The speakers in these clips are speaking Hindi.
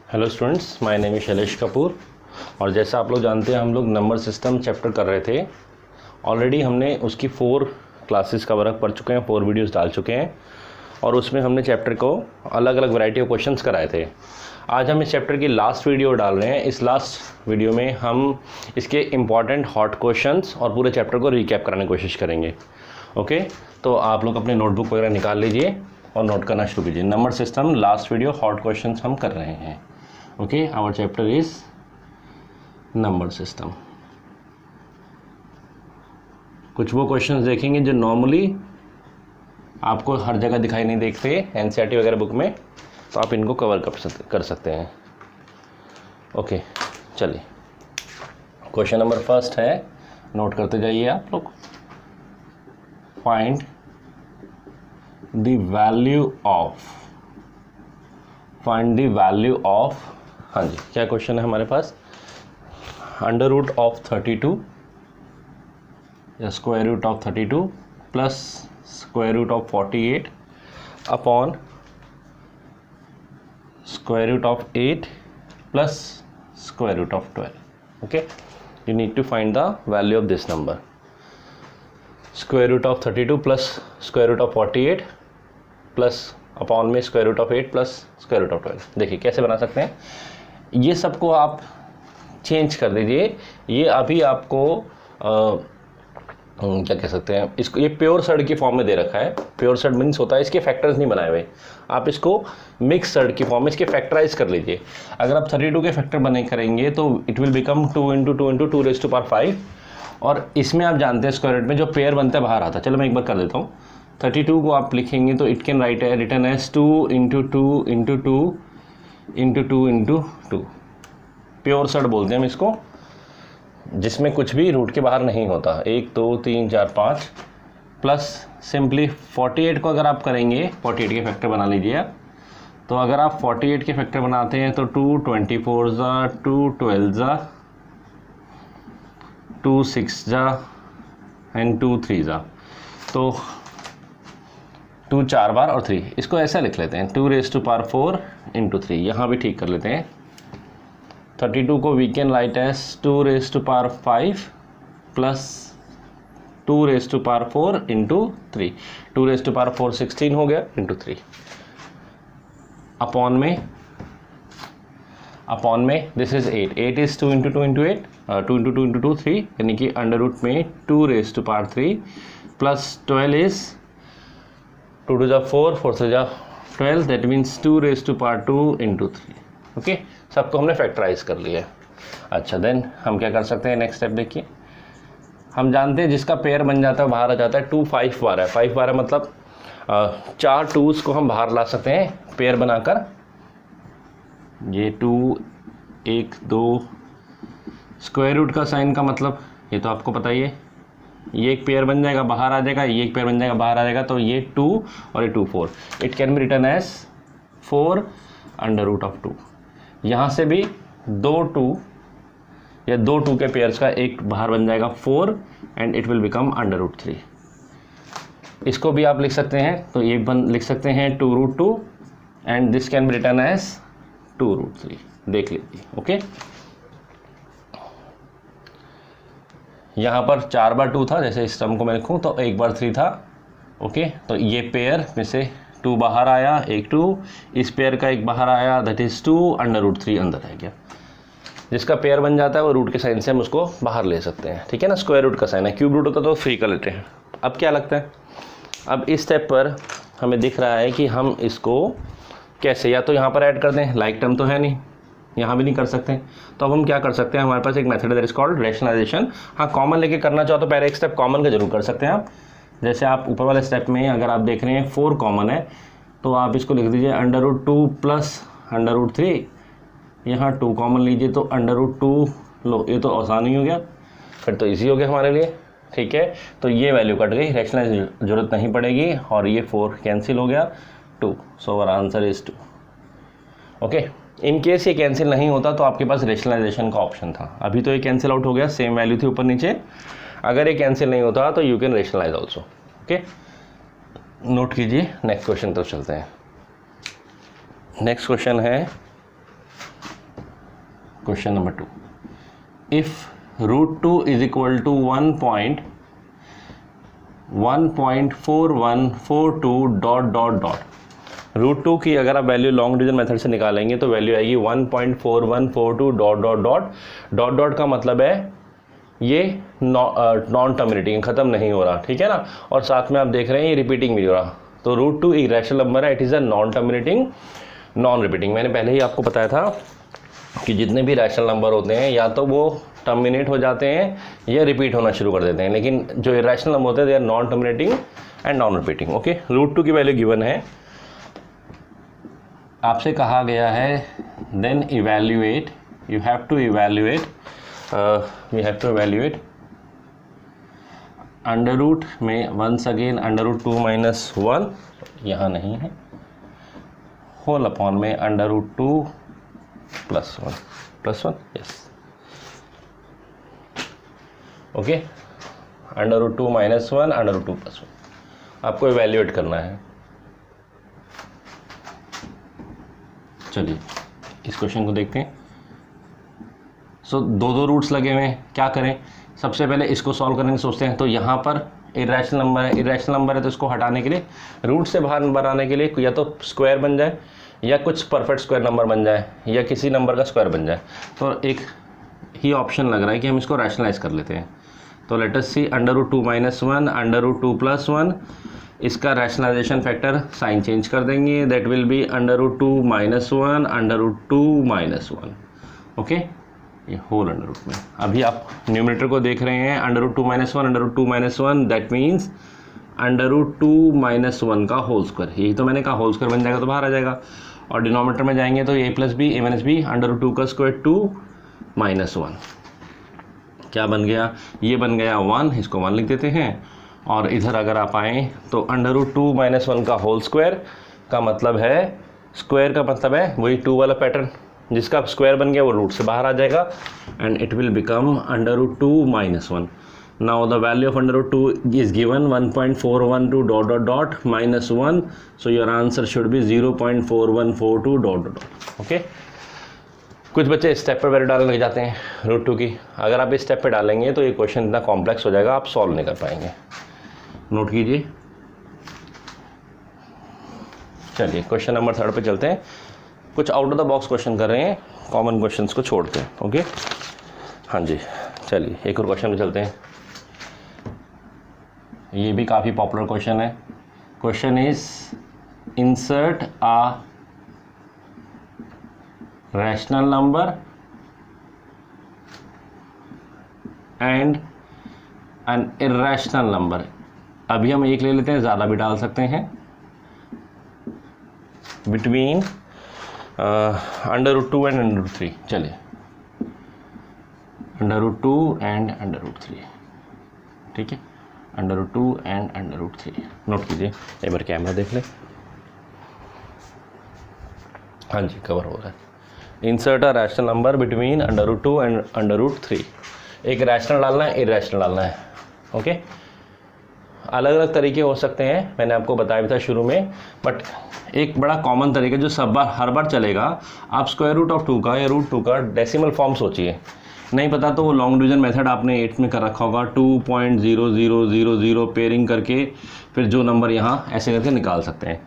Hello students, my name is Shailesh Kapoor. और जैसा आप लोग जानते हैं हम लोग नंबर सिस्टम चैप्टर कर रहे थे। ऑलरेडी हमने उसकी 4 क्लासेस का वर्क पढ़ चुके हैं, 4 वीडियोस डाल चुके हैं और उसमें हमने चैप्टर को अलग अलग वैरायटी ऑफ क्वेश्चंस कराए थे। आज हम इस चैप्टर की लास्ट वीडियो डाल रहे हैं। इस लास्ट वीडियो में हम इसके इम्पॉर्टेंट हॉट क्वेश्चंस और पूरे चैप्टर को रिकैप कराने की कोशिश करेंगे। ओके, तो आप लोग अपने नोटबुक वगैरह निकाल लीजिए और नोट करना शुरू कीजिए। Number system last video hot questions हम कर रहे हैं। Okay, our chapter is number system. कुछ वो क्वेश्चंस देखेंगे जो नॉर्मली आपको हर जगह दिखाई नहीं देते एनसीईआरटी वगैरह बुक में, तो आप इनको कवर कर सकते हैं। ओके, चलिए क्वेश्चन नंबर फर्स्ट है, नोट करते जाइए आप लोग। फाइंड द वैल्यू ऑफ हाँ जी, क्या क्वेश्चन है हमारे पास? अंडर रूट ऑफ 32 या square root of 32 plus square root of 48 upon square root of 8 plus square root of 12। Okay, you need to find the value of this number. Square root of 32 plus square root of 48 plus upon में square root of 8 plus square root of 12। देखिए कैसे बना सकते हैं। ये सबको आप चेंज कर दीजिए। ये अभी आपको क्या कह सकते हैं, इसको ये प्योर सर्ड की फॉर्म में दे रखा है। प्योर सर्ड मीन्स होता है इसके फैक्टर्स नहीं बनाए हुए। आप इसको मिक्स सर्ड की फॉर्म में इसके फैक्टराइज कर लीजिए। अगर आप 32 के फैक्टर बने करेंगे तो इट विल बिकम 2 × 2 × 2⁵ और इसमें आप जानते हैं स्क्वायर रूट में जो पेयर बनता है बाहर आता है। चलो मैं एक बार कर देता हूँ। 32 को आप लिखेंगे तो it can written as 2 × 2 × 2 × 2 × 2। Pure surd बोलते हैं हम इसको, जिसमें कुछ भी रूट के बाहर नहीं होता। 1 2 3 4 5 प्लस सिंपली 48 को अगर आप करेंगे, 48 के फैक्टर बना लीजिए आप। तो अगर आप 48 के फैक्टर बनाते हैं तो 2 24 जा, 2 12 जा, 2 6 जा एंड 2 3 जा, तो 2 4 बार और 3। इसको ऐसा लिख लेते हैं 2⁴ × 3। यहाँ भी ठीक कर लेते हैं। 32 को we can write as 2⁵ plus 2⁴ × 3। 2⁴ 16 हो गया × 3। अपॉन में दिस इज 8 इज 2 × 2 × 8, 2 × 2 × 2 3, यानी कि अंडर रूट में 2⁵ plus 12 is 2 2 4, 4 3 12, that means 2⁵ 2 × 3। Okay, सबको हमने फैक्टराइज कर लिया है। अच्छा, देन हम क्या कर सकते हैं, नेक्स्ट स्टेप देखिए। हम जानते हैं जिसका पेयर बन जाता है बाहर आ जाता है। 2 5 12, 5 12 मतलब 4 2s को हम बाहर ला सकते हैं पेयर बनाकर। ये 2 1 2, स्क्वायर रूट का साइन का मतलब ये तो आपको पता ही है। ये एक पेयर बन जाएगा बाहर आ जाएगा, ये एक पेयर बन जाएगा बाहर आ जाएगा, तो ये 2 और ये 2 4। It can be written as 4 √ 2। यहाँ से भी 2 2 या 2 2 के पेयर्स का एक बाहर बन जाएगा 4 एंड इट विल बिकम √3। इसको भी आप लिख सकते हैं, तो ये लिख सकते हैं 2√2 and this can be written as 2√3। देख लीजिए। ओके, यहाँ पर 4 बार 2 था, जैसे इस टर्म को मैं लिखूँ तो 1 बार 3 था। ओके, तो ये पेयर में से 2 बाहर आया, एक 2, इस पेयर का एक बाहर आया, दैट इज़ 2 √3 अंदर रह गया। जिसका पेयर बन जाता है वो रूट के साइन से हम उसको बाहर ले सकते हैं। ठीक है ना, स्क्वायर रूट का साइन है, क्यूब रूट होता तो 3 कर लेते हैं। अब क्या लगता है, अब इस स्टेप पर हमें दिख रहा है कि हम इसको कैसे, या तो यहाँ पर ऐड कर दें, लाइक टर्म तो है नहीं, यहाँ भी नहीं कर सकते, तो अब हम क्या कर सकते हैं, हमारे पास एक मेथड है दैट इज कॉल्ड रैशनलाइजेशन। हाँ, कॉमन लेके करना चाहो तो पहले एक स्टेप कॉमन का जरूर कर सकते हैं आप। जैसे आप ऊपर वाले स्टेप में अगर आप देख रहे हैं 4 कॉमन है, तो आप इसको लिख दीजिए √2 प्लस √3। यहाँ 2 कॉमन लीजिए तो √2 लो, ये तो आसान ही हो गया, फिर तो इजी हो गया हमारे लिए। ठीक है, तो ये वैल्यू कट गई, रैशनलाइज जरूरत नहीं पड़ेगी, और ये 4 कैंसिल हो गया, 2। So our answer is 2। Okay, in case ये कैंसिल नहीं होता तो आपके पास रैशनलाइजेशन का ऑप्शन था। अभी तो ये कैंसिल आउट हो गया, सेम वैल्यू थी ऊपर नीचे। अगर ये कैंसिल नहीं होता तो you can rationalise also. Okay, note कीजिए। नेक्स्ट क्वेश्चन तो चलते हैं। नेक्स्ट क्वेश्चन है question number 2, if √2 is equal to 1.4142 dot √2 की अगर आप वैल्यू लॉन्ग डिवीजन मेथड से निकालेंगे तो वैल्यू आएगी 1.4142 डॉट का मतलब है ये नॉन टर्मिनेटिंग, ख़त्म नहीं हो रहा, ठीक है ना। और साथ में आप देख रहे हैं ये रिपीटिंग भी हो रहा, तो √2 एक रैशनल नंबर है, it is a non terminating non repeating. मैंने पहले ही आपको बताया था कि जितने भी रैशनल नंबर होते हैं या तो वो टर्मिनेट हो जाते हैं या रिपीट होना शुरू कर देते हैं, लेकिन जो इरेशनल नंबर होते हैं they are non terminating and non repeating. Okay, √2 की वैल्यू गिवन है, आपसे कहा गया है then evaluate, you have to evaluate, we have to evaluate under root में वंस अगेन √2 माइनस 1 यहाँ नहीं है, होल अपॉन में √2 plus 1 yes, okay, √2 minus 1 √2 plus 1 आपको इवैल्यूएट करना है। चलिए इस क्वेश्चन को देखते हैं। सो दो रूट्स लगे हुए हैं, क्या करें, सबसे पहले इसको सॉल्व करने की सोचते हैं। तो यहाँ पर इरेशनल नंबर है तो इसको हटाने के लिए, रूट से बाहर नंबर आने के लिए या तो स्क्वायर बन जाए या कुछ परफेक्ट स्क्वायर नंबर बन जाए या किसी नंबर का स्क्वायर बन जाए, तो एक ही ऑप्शन लग रहा है कि हम इसको रैशनलाइज कर लेते हैं। तो लेट अस सी √2 माइनस 1 √2 प्लस 1, इसका रैशनलाइजेशन फैक्टर साइन चेंज कर देंगे, that will be √2 minus 1 √2 minus 1, okay, ये होल अंडर रूट में। अभी आप न्यूमरेटर को देख रहे हैं √2 minus 1 √2 minus 1, that means √2 minus 1 का होल स्क्वायर, यही तो मैंने कहा होल स्क्वायर बन जाएगा तो बाहर आ जाएगा। और डिनोमिनेटर में जाएंगे तो a प्लस बी √2 का स्क्वायर 2 माइनस 1, क्या बन गया, ये बन गया 1, इसको 1 लिख देते हैं। और इधर अगर आप आएँ तो √2 माइनस 1 का होल स्क्वायर का मतलब है, स्क्वायर का मतलब है वही 2 वाला पैटर्न, जिसका स्क्वायर बन गया वो रूट से बाहर आ जाएगा and it will become √2 minus 1। Now the value of √2 is given 1.412 dot minus 1, so your answer should be 0.4142 dot. Okay, कुछ बच्चे स्टेप पर वैल्यू डालने लग जाते हैं √2 की, अगर आप इस स्टेप पे डालेंगे तो ये क्वेश्चन इतना कॉम्प्लेक्स हो जाएगा आप सॉल्व नहीं कर पाएंगे, नोट कीजिए। चलिए क्वेश्चन नंबर 3 पे चलते हैं, कुछ out of the box question कर रहे हैं, कॉमन क्वेश्चंस को छोड़ते हैं। ओके, हाँ जी, चलिए एक और क्वेश्चन पे चलते हैं, ये भी काफ़ी पॉपुलर क्वेश्चन है। Question is insert a rational number and an irrational number. अभी हम एक ले लेते हैं, ज़्यादा भी डाल सकते हैं, बिटवीन √2 एंड √3। चलिए √2 एंड √3, ठीक है, √2 एंड √3 नोट कीजिए। एक बार कैमरा देख ले, हाँ जी कवर हो रहा है। Insert a rational number between √2 and √3, एक रैशनल डालना है, इरेशनल डालना है। ओके, अलग अलग तरीके हो सकते हैं, मैंने आपको बताया भी था शुरू में, बट एक बड़ा कॉमन तरीका जो हर बार चलेगा, आप √2 का या √2 का डेसिमल फॉर्म सोचिए, नहीं पता तो वो लॉन्ग डिवीजन मेथड आपने 8 में कर रखा होगा, 2.0000 पेयरिंग करके फिर जो नंबर यहाँ ऐसे करके निकाल सकते हैं,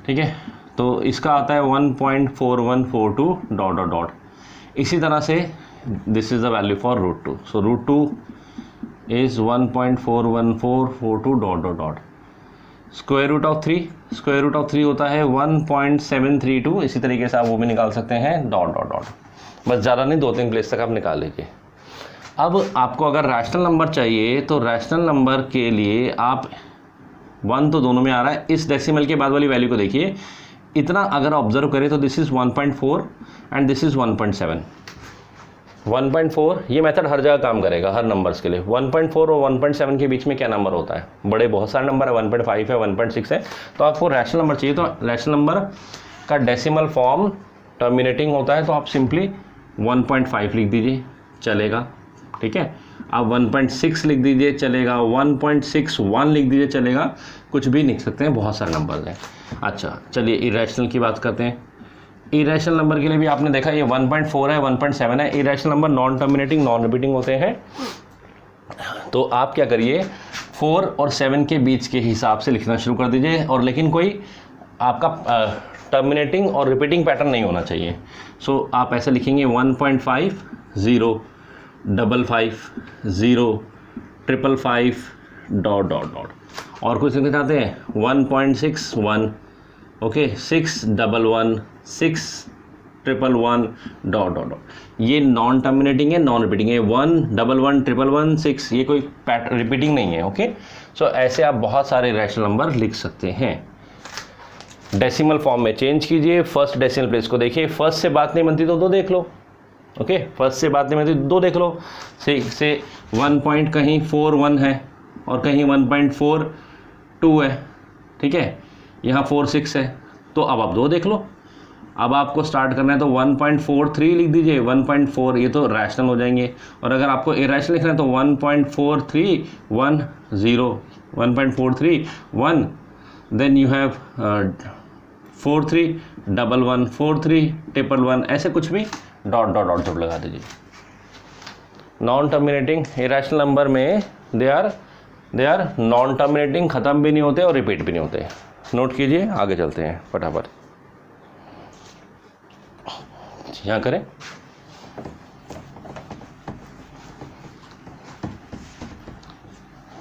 ठीक है। तो इसका आता है 1.4142 डॉट। इसी तरह से this is the value for √2, so √2 is 1.41442 dot. Square root of 3 होता है 1.732, इसी तरीके से आप वो भी निकाल सकते हैं डॉट। बस ज़्यादा नहीं, 2-3 प्लेस तक आप निकाल लीजिए। अब आपको अगर रैशनल नंबर चाहिए तो रैशनल नंबर के लिए आप 1 तो दोनों में आ रहा है, इस डेसिमल के बाद वाली वैल्यू को देखिए, इतना अगर ऑब्जर्व करें तो this is 1.4 and this is 1.7। 1.4 ये मेथड हर जगह काम करेगा, हर नंबर्स के लिए। 1.4 और 1.7 के बीच में क्या नंबर होता है, बड़े बहुत सारे नंबर है, 1.5 है, 1.6 है। तो आपको रैशनल नंबर चाहिए तो रैशनल नंबर का डेसिमल फॉर्म टर्मिनेटिंग होता है, तो आप सिंपली 1.5 लिख दीजिए, चलेगा, ठीक है। आप 1.6 लिख दीजिए, चलेगा, 1.61 लिख दीजिए, चलेगा, कुछ भी लिख सकते हैं, बहुत सारे नंबर हैं। अच्छा चलिए इरेशनल की बात करते हैं। इरेशनल नंबर के लिए भी आपने देखा ये 1.4 है, 1.7 है। Irrational number non terminating non repeating होते हैं। तो आप क्या करिए 4 और 7 के बीच के हिसाब से लिखना शुरू कर दीजिए, और लेकिन कोई आपका टर्मिनेटिंग और रिपीटिंग पैटर्न नहीं होना चाहिए। सो आप ऐसे लिखेंगे 1.5 0 55 0 555 डॉट डॉट डॉट। और कुछ लिखना चाहते हैं 1.61 ओके 611 6 111 डॉट डॉट डॉट। ये नॉन टर्मिनेटिंग है, नॉन रिपीटिंग है। 1 11 111 6 ये कोई पैटर्न रिपीटिंग नहीं है। ओके सो ऐसे आप बहुत सारे रैशनल नंबर लिख सकते हैं। डेसिमल फॉर्म में चेंज कीजिए। फर्स्ट डेसिमल प्लेस को देखिए, फर्स्ट से बात नहीं बनती तो 2 देख लो। ओके फर्स्ट से बात नहीं बनती 2 देख लो। से 1 पॉइंट कहीं 41 है और कहीं 1.42 है, ठीक है, यहाँ 46 है, तो अब आप 2 देख लो। अब आपको स्टार्ट करना है तो 1.43 लिख दीजिए। 1.4 ये तो रैशनल हो जाएंगे, और अगर आपको इरेशनल लिखना है तो 1.43 1 0 1.43 1 देन यू हैव 43 11 43 111 ऐसे कुछ भी डॉट डॉट डॉट जब लगा दीजिए। नॉन टर्मिनेटिंग इरेशनल नंबर में दे आर नॉन टर्मिनेटिंग, ख़त्म भी नहीं होते और रिपीट भी नहीं होते। नोट कीजिए, आगे चलते हैं फटाफट। यहाँ करें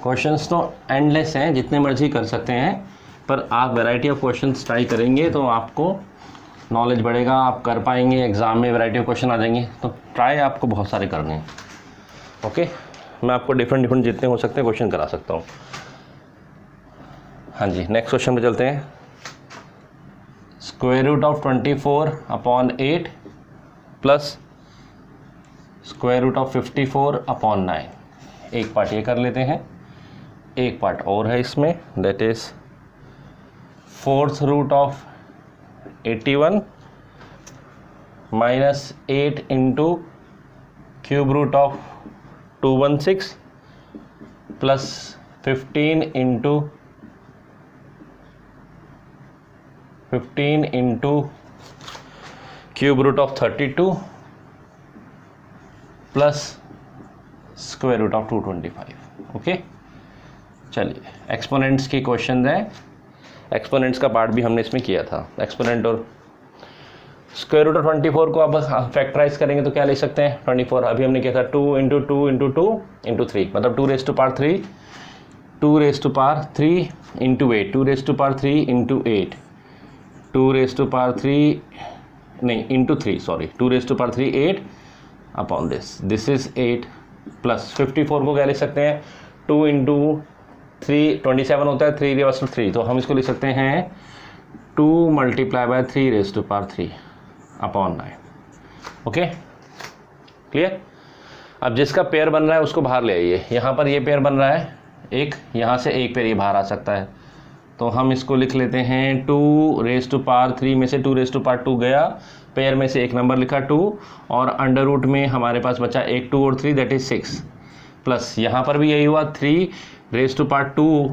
क्वेश्चंस तो एंडलेस हैं, जितने मर्जी कर सकते हैं, पर आप वैरायटी ऑफ क्वेश्चंस ट्राई करेंगे तो आपको नॉलेज बढ़ेगा, आप कर पाएंगे। एग्ज़ाम में वैरायटी ऑफ क्वेश्चन आ जाएंगे, तो ट्राई आपको बहुत सारे करने हैं। ओके मैं आपको डिफरेंट जितने हो सकते हैं क्वेश्चन करा सकता हूँ। हाँ जी नेक्स्ट क्वेश्चन पे चलते हैं। Square root of 24/8 plus square root of 54/9। एक पार्ट ये कर लेते हैं, एक पार्ट और है इसमें, that is 4th root of 81 minus 8 into cube root of 216 plus 15 into cube root of 32 plus square root of 225। Okay चलिए एक्सपोनेंट्स की क्वेश्चन है। एक्सपोनेंट्स का पार्ट भी हमने इसमें किया था। एक्सपोनेंट और स्क्वायर रूट ऑफ 24 को अब फैक्टराइज करेंगे तो क्या लिख सकते हैं 24। अभी हमने किया था 2 इंटू 2 इंटू 2 इंटू 3, मतलब 2 raise to power 3 2 raise to power 3 into 8 2 raise to power 3 into 8 2 raise to power 3 नहीं into 3 sorry 2 raise to power 3 8 upon this is 8 plus 54 को क्या लिख सकते हैं 2 इंटू 3 27 होता है 3 रेज़ टू 3, तो हम इसको लिख सकते हैं 2 multiply by 3 raise to power 3 upon 9। Okay clear. अब जिसका पेयर बन रहा है उसको बाहर ले आइए। यहाँ पर ये पेयर बन रहा है एक, यहाँ से एक पेयर ये बाहर आ सकता है, तो हम इसको लिख लेते हैं 2 रेज़ टू पावर 3 में से 2 रेज़ टू पावर 2 गया, पेयर में से एक नंबर लिखा 2, और अंडर रूट में हमारे पास बचा एक 2 और 3 दैट इज 6, प्लस यहाँ पर भी यही हुआ 3 रेज़ टू पावर 2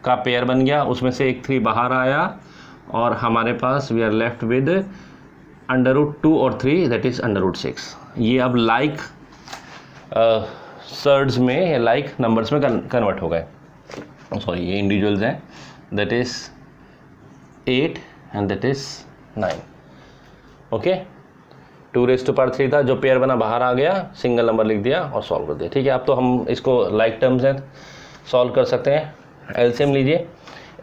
का पेयर बन गया, उसमें से एक 3 बाहर आया, और हमारे पास we are left with under root 2 और 3 दैट इज अंडर रूट 6। ये अब लाइक सर्ड्स में या लाइक नंबर्स में कन्वर्ट हो गए, सॉरी ये इंडिविजुअल्स हैं, that is 8 and that is 9। Okay 2 raise to power 3 था, जो पेयर बना बाहर आ गया, सिंगल नंबर लिख दिया और सॉल्व कर दिया। ठीक है, अब तो हम इसको लाइक टर्म्स हैं सॉल्व कर सकते हैं। एलसीएम लीजिए,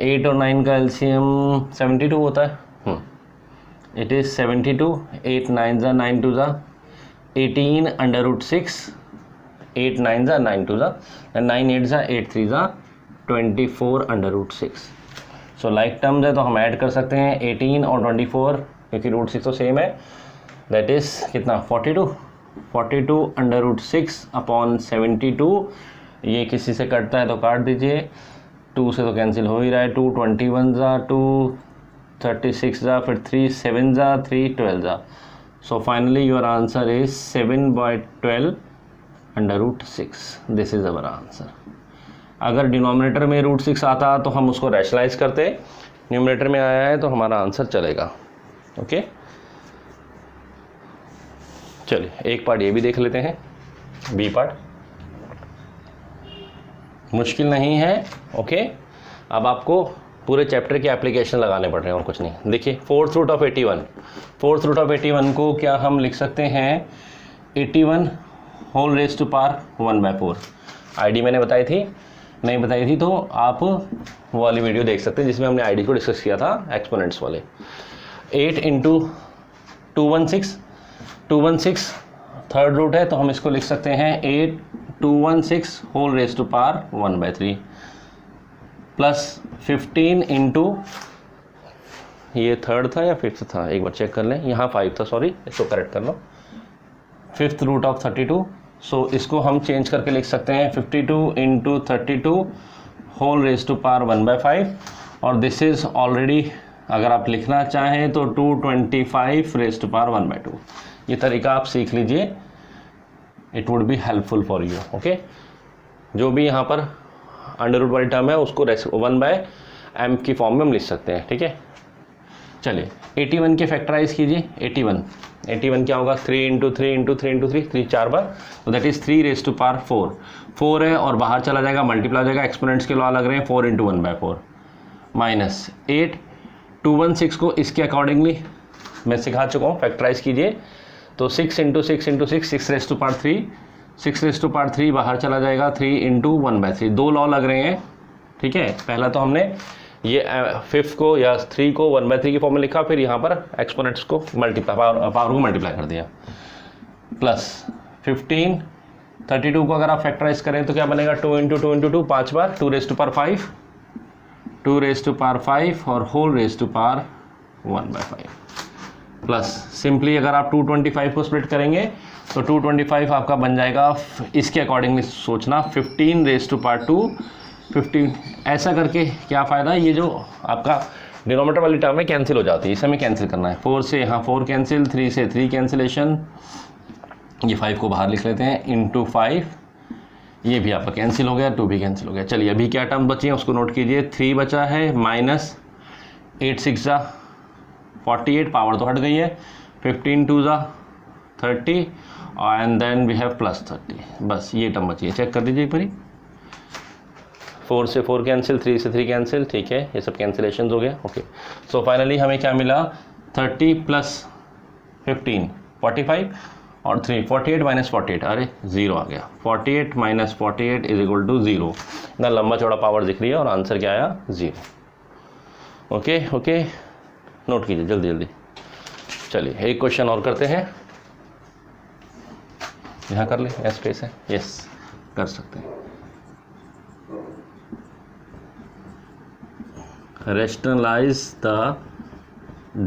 8 और 9 का एलसीएम 72 होता है। इट इज़ 72, 8 9 ज़ा 9 2 ज़ा 18 अंडर रूट 6, 8 9 ज़ा 9 2 ज़ा 9 8 ज़ा 8 3 ज़ा 24 under root 6। So like terms है तो हम ऐड कर सकते हैं 18 और 24, क्योंकि रूट 6 तो सेम है, दैट इज़ कितना 42 अंडर रूट 6 अपॉन 72। ये किसी से कटता है तो काट दीजिए, 2 से तो कैंसिल हो ही रहा है, 2 21 ज़ा 2 36 ज़ा फिर 3 7 ज़ा 3 12 ज़ा। So finally your answer is 7/12 under root 6। This is our answer. अगर डिनोमिनेटर में रूट 6 आता तो हम उसको रैशनलाइज करते, न्यूमरेटर में आया है तो हमारा आंसर चलेगा। ओके चलिए एक पार्ट ये भी देख लेते हैं, बी पार्ट मुश्किल नहीं है। ओके, अब आपको पूरे चैप्टर के एप्लीकेशन लगाने पड़ रहे हैं और कुछ नहीं। देखिए fourth root of 81, fourth root of 81 को क्या हम लिख सकते हैं 81 होल रेज टू पावर 1/4। आईडी मैंने बताई थी, नहीं बताई थी तो आप वो वाली वीडियो देख सकते हैं जिसमें हमने आईडी को डिस्कस किया था एक्सपोनेंट्स वाले। 8 इंटू 216 थर्ड रूट है तो हम इसको लिख सकते हैं 8216 whole raise to power 1/3 plus 15 into, ये थर्ड था या फिफ्थ था एक बार चेक कर लें, यहाँ 5 था, सॉरी इसको करेक्ट कर लो, फिफ्थ रूट ऑफ 32। सो इसको हम चेंज करके लिख सकते हैं 52 into 32 whole raise to power 1/5 और दिस इज़ ऑलरेडी, अगर आप लिखना चाहें तो 225 रेज टू पावर 1/2। ये तरीका आप सीख लीजिए, it would be helpful for you. Okay, जो भी यहाँ पर अंडर रूट वाली टर्म है उसको 1/m की फॉर्म में हम लिख सकते हैं। ठीक है, चलिए 81 के फैक्टराइज कीजिए। 81 क्या होगा 3 इंटू 3 इंटू 3 इंटू 3 4 बार, तो that is 3 raise to power 4 है और बाहर चला जाएगा मल्टीप्लाई हो जाएगा, एक्सपोनेंट्स के लॉ लग रहे हैं 4 इंटू 1/4 माइनस 8 216 को इसके अकॉर्डिंगली मैं सिखा चुका हूँ, फैक्टराइज कीजिए तो 6 into 6 into 6 6 raise to power 3, 6 raise to power 3 बाहर चला जाएगा 3 इंटू 1/3। दो लॉ लग रहे हैं। ठीक है, पहला तो हमने ये 5 को या 3 को 1/3 की फॉर्म में लिखा, फिर यहाँ पर एक्सपोनेंट्स को मल्टीप्लाई पावर को मल्टीप्लाई कर दिया, प्लस 15 32 को अगर आप फैक्टराइज करें तो क्या बनेगा 2 इंटू 2 इंटू 2 5 बार 2 raise to power 5 2 raise to power 5 और whole raise to power 1/5 plus simply अगर आप 225 को स्प्लिट करेंगे तो 225 आपका बन जाएगा, इसके अकॉर्डिंगली सोचना 15 रेज टू पावर 2 15। ऐसा करके क्या फ़ायदा, ये जो आपका डिनोमिनेटर वाली टर्म है कैंसिल हो जाती है, इसे हमें कैंसिल करना है। 4 से यहाँ 4 कैंसिल, 3 से 3 कैंसिलेशन, ये 5 को बाहर लिख लेते हैं इंटू 5, ये भी आपका कैंसिल हो गया, 2 भी कैंसिल हो गया। चलिए अभी क्या टर्म बची है उसको नोट कीजिए, 3 बचा है माइनस 8 6 जा 48, पावर तो हट गई है, 15 2 जा 30 and then we have plus 30, बस ये टर्म बची है। चेक कर दीजिए एक बारी, 4 से 4 कैंसिल, 3 से 3 कैंसिल, ठीक है ये सब कैंसिलेशन हो गया। ओके, सो फाइनली हमें क्या मिला 30 प्लस 15 45 और 3 48 माइनस 48, अरे 0 आ गया, 48 माइनस 48 इज इक्वल टू 0। इतना लंबा चौड़ा पावर दिख रही है और आंसर क्या आया 0। ओके ओके, नोट कीजिए जल्दी जल्दी। चलिए एक क्वेश्चन और करते हैं, यहाँ कर ले, स्पेस है, यस कर सकते हैं। Rationalise the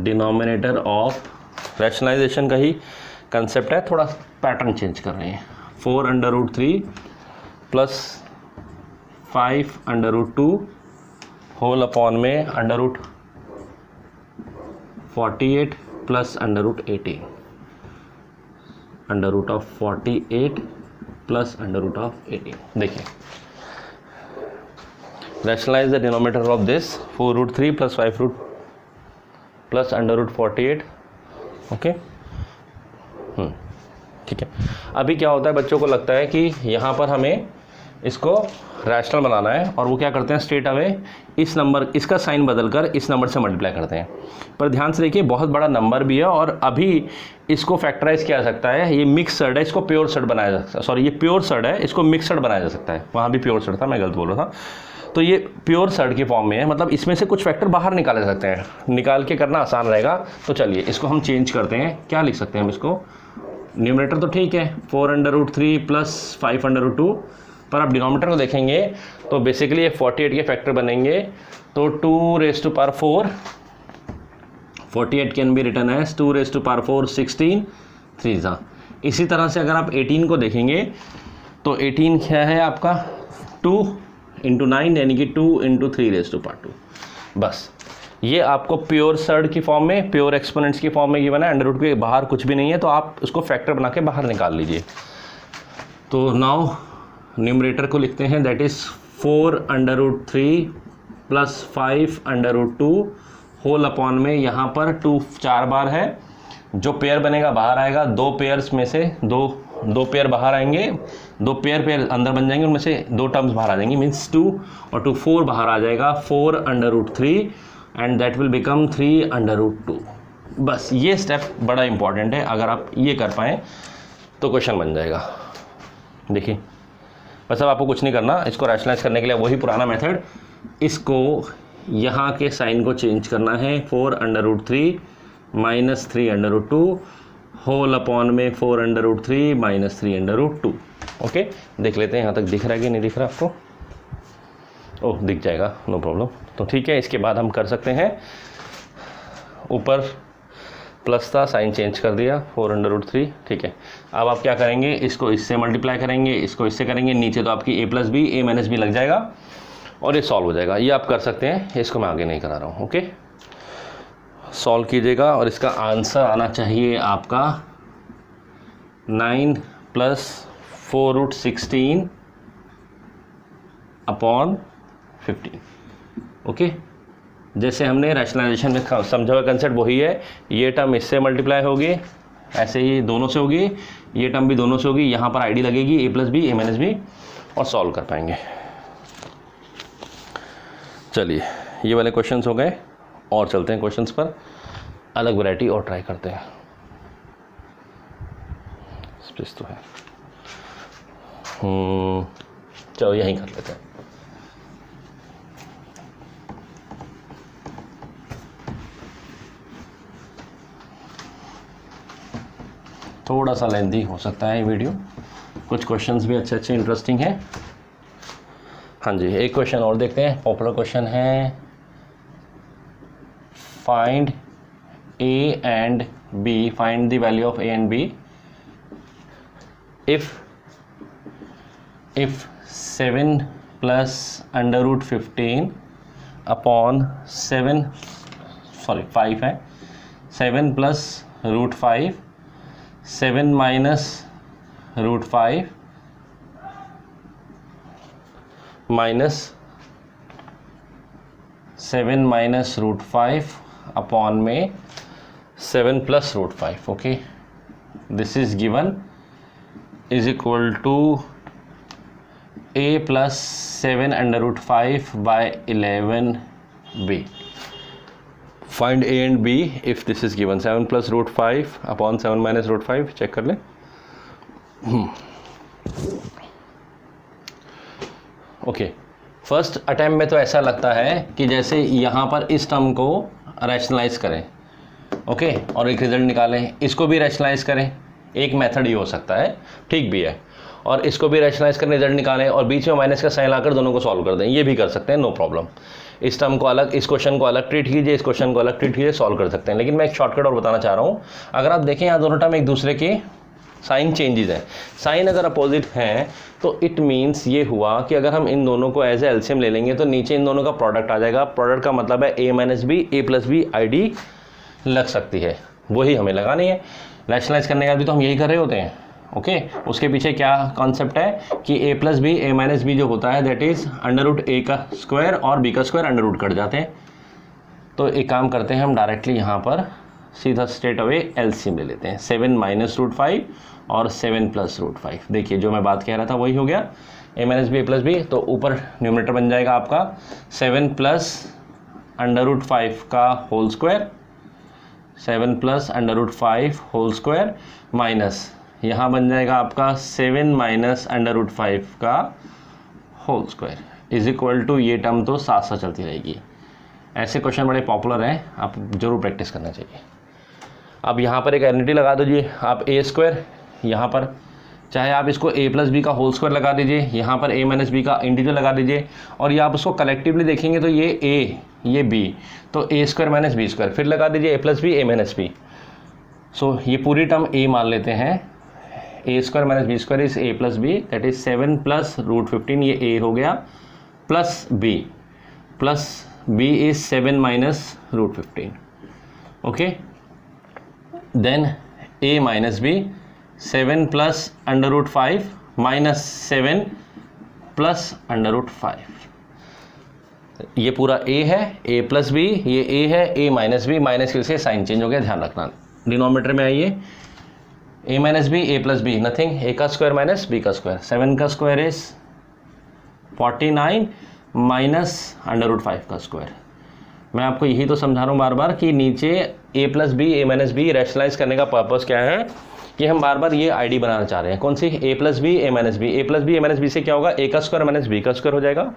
denominator of, rationalisation का ही कंसेप्ट है, थोड़ा पैटर्न चेंज कर रहे हैं। 4√3 प्लस 5√2 होल अपॉन में √48 प्लस √18, √48 प्लस √18। देखिए rationalise the denominator of this 4√3 plus 5 plus √48। Okay, ठीक है। अभी क्या होता है, बच्चों को लगता है कि यहाँ पर हमें इसको रैशनल बनाना है और वो क्या करते हैं स्ट्रेट अवे इस नंबर, इसका साइन बदलकर इस नंबर से मल्टीप्लाई करते हैं। पर ध्यान से देखिए बहुत बड़ा नंबर भी है और अभी इसको फैक्टराइज किया जा सकता है। ये मिक्सड है, इसको प्योर सर्ड बनाया जा सकता है, सॉरी ये प्योर सर्ड है, इसको मिक्सड बनाया जा सकता है। वहाँ भी प्योर सर्ड था, मैं गलत बोल रहा था। तो ये प्योर सर्ड की फॉर्म में है, मतलब इसमें से कुछ फैक्टर बाहर निकाले जा सकते हैं, निकाल के करना आसान रहेगा। तो चलिए इसको हम चेंज करते हैं, क्या लिख सकते हैं हम इसको, न्यूमरेटर तो ठीक है 4√3 प्लस 5√2, पर आप डिनोमिनेटर को देखेंगे तो बेसिकली ये 48 के फैक्टर बनेंगे। तो 2 raise to power 4, 48 can be written as 2 raise to power 4 16 3 जा। इसी तरह से अगर आप 18 को देखेंगे तो 18 क्या है आपका 2 इंटू 9 यानी कि 2 इंटू 3 रेज़ टू पावर 2। बस ये आपको प्योर सर्ड की फॉर्म में, प्योर एक्सपोनेंट्स की फॉर्म में गिवन है, अंडर रूट के बाहर कुछ भी नहीं है, तो आप उसको फैक्टर बना के बाहर निकाल लीजिए। तो नाउ न्यूमरेटर को लिखते हैं, that is 4√3 plus 5√2 whole upon में यहाँ पर 2 4 बार है जो पेयर बनेगा बाहर आएगा, दो पेयर्स में से दो पेयर बाहर आएंगे, दो पेयर अंदर बन जाएंगे, उनमें से दो टर्म्स बाहर आ जाएंगी, मीन्स 2 और 2 4 बाहर आ जाएगा, 4√3 एंड दैट विल बिकम 3√2। बस ये स्टेप बड़ा इंपॉर्टेंट है, अगर आप ये कर पाएँ तो क्वेश्चन बन जाएगा। देखिए बस अब आपको कुछ नहीं करना, इसको रैशनलाइज करने के लिए वही पुराना मेथड, इसको यहाँ के साइन को चेंज करना है, 4√3 माइनस 3√2 होल अपॉन में 4√3 माइनस 3√2। ओके, देख लेते हैं यहाँ तक दिख रहा है कि नहीं दिख रहा आपको। ओह दिख जाएगा, नो प्रॉब्लम। तो ठीक है, इसके बाद हम कर सकते हैं, ऊपर प्लस था, साइन चेंज कर दिया, 4√3। ठीक है, अब आप क्या करेंगे, इसको इससे मल्टीप्लाई करेंगे, इसको इससे करेंगे, नीचे तो आपकी a + b a - b लग जाएगा और ये सॉल्व हो जाएगा। ये आप कर सकते हैं, इसको मैं आगे नहीं करा रहा हूँ। ओके, सॉल्व कीजिएगा और इसका आंसर आना चाहिए आपका 9 + 4√16 अपॉन 15। ओके, जैसे हमने रैशनलाइजेशन में समझा हुआ कंसेप्ट वही है, ये टर्म इससे मल्टीप्लाई होगी, ऐसे ही दोनों से होगी, ये टर्म भी दोनों से होगी, यहाँ पर आईडी लगेगी a + b a - b और सॉल्व कर पाएंगे। चलिए ये वाले क्वेश्चंस हो गए और चलते हैं क्वेश्चंस पर, अलग वैरायटी और ट्राई करते हैं। स्पेस तो है, चलो यहीं कर लेते हैं। थोड़ा सा लेंथी हो सकता है ये वीडियो, कुछ क्वेश्चंस भी अच्छे इंटरेस्टिंग हैं। हाँ जी, एक क्वेश्चन और देखते हैं, पॉपुलर क्वेश्चन है, find a and b, find the value of a and b if 7 + √15 upon 5 है, 7 + √5, 7 - √5 minus 7 - √5 अपॉन में 7 + √5। Okay, this is given is equal to a + 7√5 by 11b। Find a and b if this is given, 7 + √5 upon 7 - √5। Check कर लें। ओके, फर्स्ट अटैम्प्ट में तो ऐसा लगता है कि जैसे यहाँ पर इस टर्म को रैशनलाइज करें, ओके, और एक रिजल्ट निकालें, इसको भी रैशनलाइज करें, एक मेथड ही हो सकता है, ठीक भी है, और इसको भी रैशनलाइज करें, रिजल्ट निकालें और बीच में माइनस का साइन लाकर दोनों को सॉल्व कर दें, ये भी कर सकते हैं, नो प्रॉब्लम। इस टर्म को अलग, इस क्वेश्चन को अलग ट्रीट कीजिए, इस क्वेश्चन को अलग ट्रीट कीजिए, सॉल्व कर सकते हैं। लेकिन मैं एक शॉर्टकट और बताना चाह रहा हूँ, अगर आप देखें यहाँ दोनों टर्म एक दूसरे के साइन चेंजेस हैं, साइन अगर अपोजिट हैं तो इट मीन्स ये हुआ कि अगर हम इन दोनों को एज ए एलसीएम ले लेंगे तो नीचे इन दोनों का प्रोडक्ट आ जाएगा। प्रोडक्ट का मतलब है a - b, a + b ID लग सकती है, वही हमें लगानी है। रैशनलाइज करने का भी तो हम यही कर रहे होते हैं। ओके, उसके पीछे क्या कॉन्सेप्ट है कि a + b, a - b जो होता है दैट इज √a का स्क्वायर और b का स्क्वायर √ कट जाते हैं। तो एक काम करते हैं, हम डायरेक्टली यहाँ पर सीधा स्ट्रेट अवे एलसीएम ले लेते हैं, 7 - √5 और 7 + √5। देखिए जो मैं बात कह रहा था वही हो गया, a - b, a + b, तो ऊपर न्यूमरेटर बन जाएगा आपका 7 + √5 का whole square, 7 + √5 whole square minus यहाँ बन जाएगा आपका 7 - √5 का whole square is equal to, ये टर्म तो साथ साथ चलती रहेगी। ऐसे क्वेश्चन बड़े पॉपुलर हैं, आप जरूर प्रैक्टिस करना चाहिए। अब यहाँ पर एक आइडेंटिटी लगा दीजिए आप, a² यहाँ पर, चाहे आप इसको a + b का होल स्क्वायर लगा दीजिए, यहाँ पर a - b का इंटीजर लगा दीजिए, और ये आप उसको कलेक्टिवली देखेंगे तो ये a, ये b, तो a² - b², फिर लगा दीजिए a + b, a - b। सो ये पूरी टर्म a मान लेते हैं, a² - b² is a + b, that is 7 + √15, ये a हो गया, plus b is 7 - √15। Okay, then a - b, 7 + √5 minus 7 + √5। ये पूरा a है, a + b, ये a है, a - b, माइनस की वजह से साइन चेंज हो गया, ध्यान रखना। डिनोमीटर में आइए, a minus B A plus B nothing, a का स्क्वायर माइनस b का स्क्वायर, 7 का स्क्वायर इज 49 माइनस √5 का स्क्वायर। मैं आपको यही तो समझा रहा हूँ बार बार कि नीचे a plus B A minus B rationalise करने का पर्पस क्या है कि हम बार बार ये आईडी बनाना चाह रहे हैं। कौन सी? a plus B A minus B, A plus B A minus B से क्या होगा, a का स्क्वायर माइनस b का स्क्वायर हो जाएगा,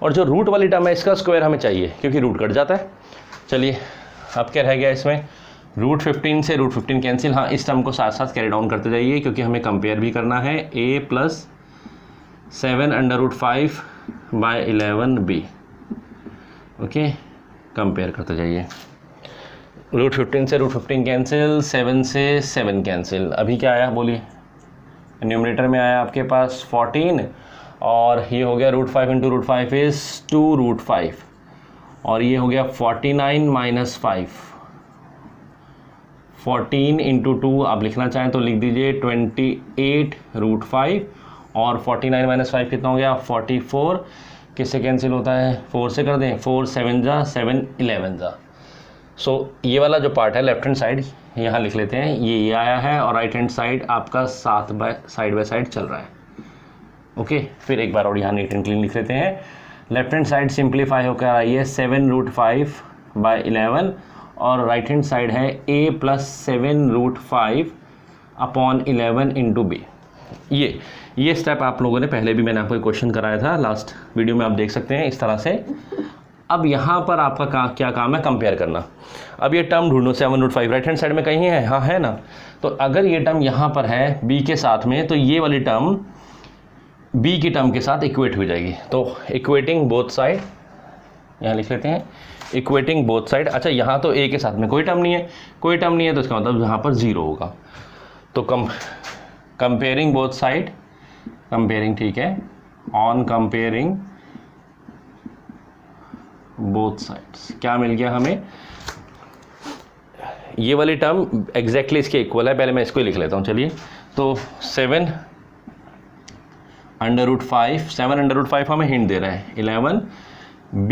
और जो रूट वाली टर्म है इसका स्क्वायर हमें चाहिए क्योंकि रूट कट जाता है। चलिए अब क्या रह गया इसमें, √15 से √15 कैंसिल। हाँ, इस टर्म को साथ साथ कैरी डाउन करते जाइए क्योंकि हमें कंपेयर भी करना है। a प्लस 7√5 बाय 11b, ओके, कंपेयर करते जाइए। √15 से √15 कैंसिल, 7 से 7 कैंसिल। अभी क्या आया बोलिए, न्यूमरेटर में आया आपके पास 14 और ये हो गया √5 इंटू √5 इज़ 2√5 और ये हो गया 49 माइनस 5। 14 इंटू 2 आप लिखना चाहें तो लिख दीजिए 28√5 और 49 माइनस 5 कितना हो गया 44। किससे कैंसिल होता है, 4 से कर दें, 4 7 जा 7 11 जा। सो ये वाला जो पार्ट है लेफ्ट हैंड साइड यहाँ लिख लेते हैं, ये आया है और राइट हैंड साइड आपका साइड बाय साइड चल रहा है। ओके, फिर एक बार और यहाँ नीट एंड क्लीन लिख लेते हैं। लेफ्ट हैंड साइड सिंप्लीफाई होकर आई है 7√5 बाय 11 और राइट हैंड साइड है a plus 7√5 upon 11 into B. ये स्टेप आप लोगों ने पहले भी मैंने आपको क्वेश्चन कराया था, लास्ट वीडियो में आप देख सकते हैं इस तरह से। अब यहाँ पर आपका क्या काम है, कंपेयर करना। अब ये टर्म ढूंढो 7√5 राइट हैंड साइड में कहीं है, हाँ है ना। तो अगर ये टर्म यहाँ पर है b के साथ में तो ये वाली टर्म b की टर्म के साथ इक्वेट हो जाएगी। तो इक्वेटिंग बोथ साइड यहाँ लिख लेते हैं, इक्वेटिंग बोथ साइड। अच्छा, यहाँ तो a के साथ में कोई टर्म नहीं है, कोई टर्म नहीं है तो इसका मतलब यहाँ पर 0 होगा। तो कंपेयरिंग बोथ साइड, कंपेयरिंग, ठीक है, ऑन कंपेयरिंग बोथ साइड्स क्या मिल गया हमें, ये वाली टर्म एग्जैक्टली इसके इक्वल है। पहले मैं इसको ही लिख लेता हूँ, चलिए। तो 7√5 हमें हिंट दे रहा है 11 b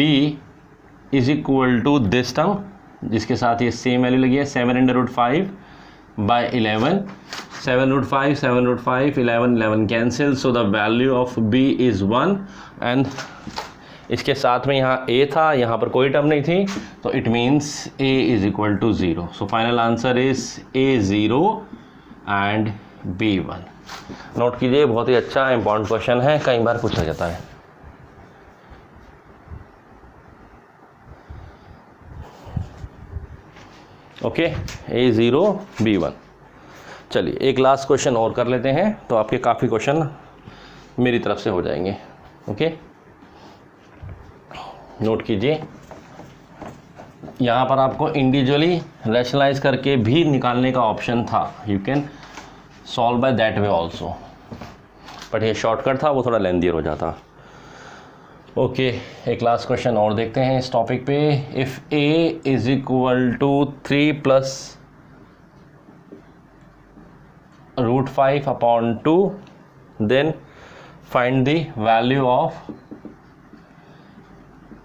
is equal to this term जिसके साथ ये सेम वैल्यू लगी है 7√5 by 11। 7√5 11 cancel, so the value of b is 1 and इसके साथ में यहाँ a था, यहाँ पर कोई टर्म नहीं थी, तो it means a is equal to 0। So final answer is a 0 and b 1। Note कीजिए, बहुत ही अच्छा इंपॉर्टेंट क्वेश्चन है, कई बार पूछा जाता है। Okay, a 0 b 1। चलिए एक लास्ट क्वेश्चन और कर लेते हैं तो आपके काफ़ी क्वेश्चन मेरी तरफ से हो जाएंगे। ओके, नोट कीजिए, यहाँ पर आपको इंडिविजुअली रैशनलाइज करके भी निकालने का ऑप्शन था, you can solve by that way also, but ये शॉर्टकट था, वो थोड़ा लेंदियर हो जाता। ओके, एक लास्ट क्वेश्चन और देखते हैं इस टॉपिक पे। If a is equal to 3 plus √5 upon 2 then find the value of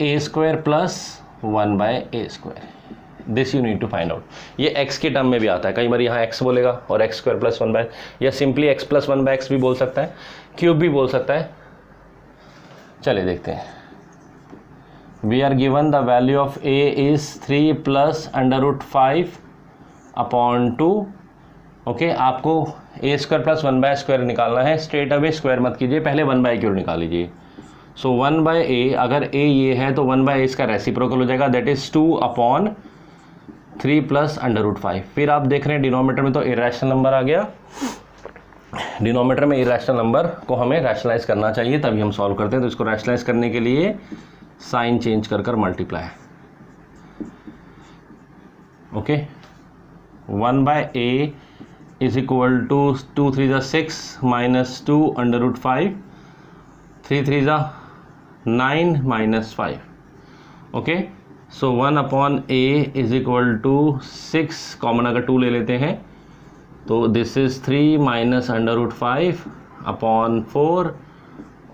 a square plus 1 by a square. This you need to find out. ये x के टर्म में भी आता है, कई बार यहाँ x बोलेगा और x स्क्वायर प्लस 1 बाय, या simply x plus 1 by x भी बोल सकता है, क्यूब भी बोल सकता है। चलिए देखते हैं। We are given the value of a is 3 plus √5 upon 2। Okay, आपको a square plus 1 by square निकालना है। स्ट्रेट अवे स्क्वायर मत कीजिए, पहले 1 बाय क्यूब निकाल लीजिए। सो 1 बाय a, अगर a ये है तो 1 बाय a इसका रेसिप्रोकल हो जाएगा, दैट इज 2 अपॉन 3 प्लस √5। फिर आप देख रहे हैं डिनोमीटर में तो इरेशनल नंबर आ गया, डिनोमीटर में इरेशनल नंबर को हमें रैशनलाइज करना चाहिए तभी हम सॉल्व करते हैं। तो इसको रैशनलाइज करने के लिए साइन चेंज कर multiply. Okay, 1 by a is equal to 2 3 जा 6 माइनस 2 √5, 3 3 जा 9 minus 5। Okay, so 1 upon a is equal to 6, common अगर 2 ले लेते हैं तो दिस इज़ 3 माइनस √5 अपॉन 4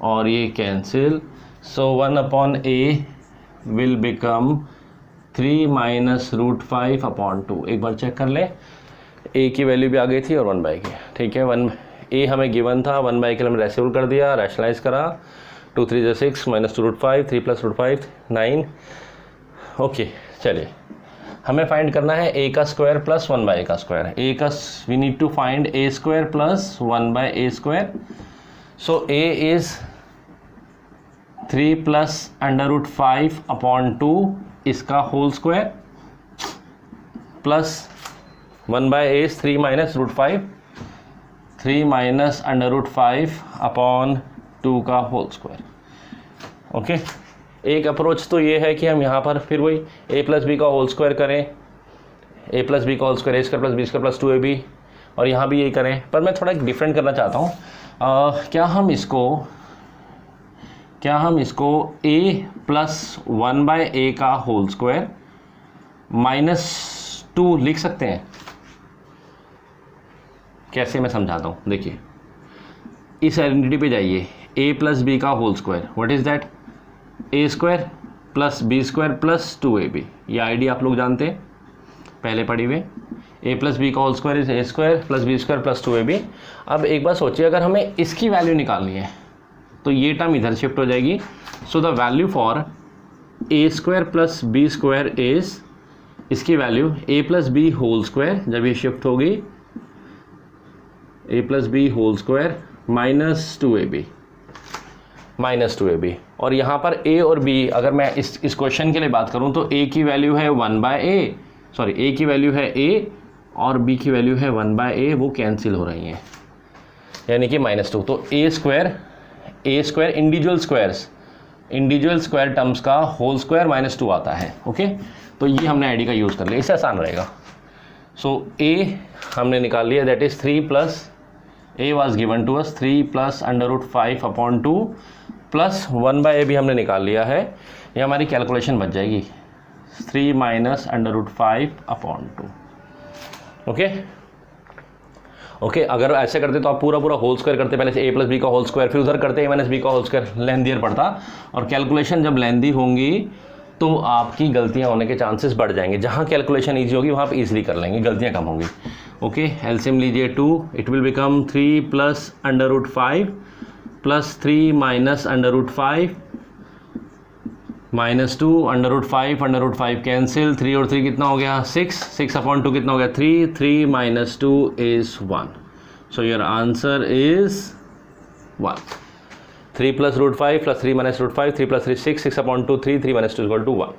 और ये cancel. So 1 upon a will become 3 minus √5 upon 2। एक बार चेक कर ले, ए की वैल्यू भी आ गई थी और 1/k, ठीक है। ए हमें गिवन था, 1/k हमने रेसिवल कर दिया, रैशनलाइज करा, 2 3 = 6 -2 √5, 3 + √5 9। ओके, चलिए हमें फाइंड करना है a का स्क्वायर प्लस 1/a का square. We need to find a square plus 1/a square. So a is 3 + √5/2 इसका whole square plus 1/a is 3 - √5, 3 - √5/2 का होल स्क्वायर। ओके, एक अप्रोच तो ये है कि हम यहाँ पर फिर वही a + b का होल स्क्वायर करें, a + b का whole square, a² + b² + 2ab, और यहाँ भी यही करें। पर मैं थोड़ा डिफरेंट करना चाहता हूँ। क्या हम इसको a + 1/a का होल स्क्वायर -2 लिख सकते हैं? कैसे, मैं समझाता हूँ। देखिए, इस आइडेंटिटी पे जाइए, a + b का whole square, what is that? a² + b² + 2ab। ये आईडी आप लोग जानते हैं, पहले पढ़ी हुए। a + b का whole square is a² + b² + 2ab। अब एक बार सोचिए, अगर हमें इसकी वैल्यू निकालनी है तो ये टर्म इधर शिफ्ट हो जाएगी। So the value for a² + b² is, इसकी value a + b whole square, जब ये शिफ्ट होगी a + b whole square -2ab। और यहाँ पर a और b, अगर मैं इस क्वेश्चन के लिए बात करूँ तो a की वैल्यू है 1/a, सॉरी a की वैल्यू है a और b की वैल्यू है 1/a, वो कैंसिल हो रही हैं, यानी कि -2। तो a square individual square terms का होल स्क्वायर -2 आता है। ओके, तो ये हमने आईडी का यूज़ कर लिया, इससे आसान रहेगा। सो a हमने निकाल लिया, that is 3 + a was given to us 3 + √5/2 plus 1/a भी हमने निकाल लिया है। ये हमारी कैलकुलेशन बच जाएगी 3 - √5/2। ओके, अगर ऐसे करते तो आप पूरा होल स्क्वायर करते, पहले से a + b का होल स्क्वायर, फिर उधर करते a - b का होल स्क्वायर, लेंथियर पड़ता, और कैलकुलेशन जब लेंथी होंगी तो आपकी गलतियां होने के चांसेस बढ़ जाएंगे। जहां कैलकुलेशन ईजी होगी वहां आप इजीली कर लेंगे, गलतियां कम होंगी। ओके, एलसीएम लीजिए 2, इट विल बिकम 3 + √5 + 3 - √5 -2 √5 कैंसिल, 3 और 3 कितना हो गया 6/2 कितना हो गया 3 -2 is 1। So your answer is 1। 3 + √5 + 3 - √5, 3 + 3 6/2 3 - 2 = 1।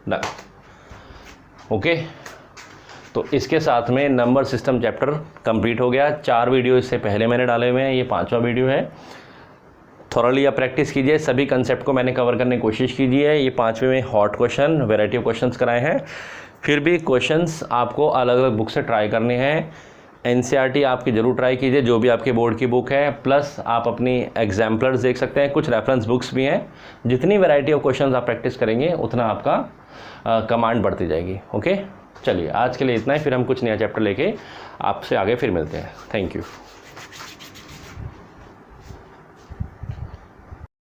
Done. Okay, तो इसके साथ में नंबर सिस्टम चैप्टर कंप्लीट हो गया। 4 वीडियो इससे पहले मैंने डाले हुए हैं, ये 5वां वीडियो है। थोरली आप प्रैक्टिस कीजिए, सभी कंसेप्ट को मैंने कवर करने की कोशिश कीजिए। ये 5वें में hot question, variety of questions कराए हैं। फिर भी क्वेश्चंस आपको अलग अलग बुक से ट्राई करने हैं। एनसीईआरटी आपकी ज़रूर ट्राई कीजिए, जो भी आपके बोर्ड की बुक है, प्लस आप अपनी एग्जाम्पलर्स देख सकते हैं, कुछ रेफरेंस बुक्स भी हैं। जितनी वैरायटी ऑफ क्वेश्चंस आप प्रैक्टिस करेंगे उतना आपका कमांड बढ़ती जाएगी। ओके, चलिए आज के लिए इतना ही, फिर हम कुछ नया चैप्टर लेके आपसे आगे फिर मिलते हैं। Thank you.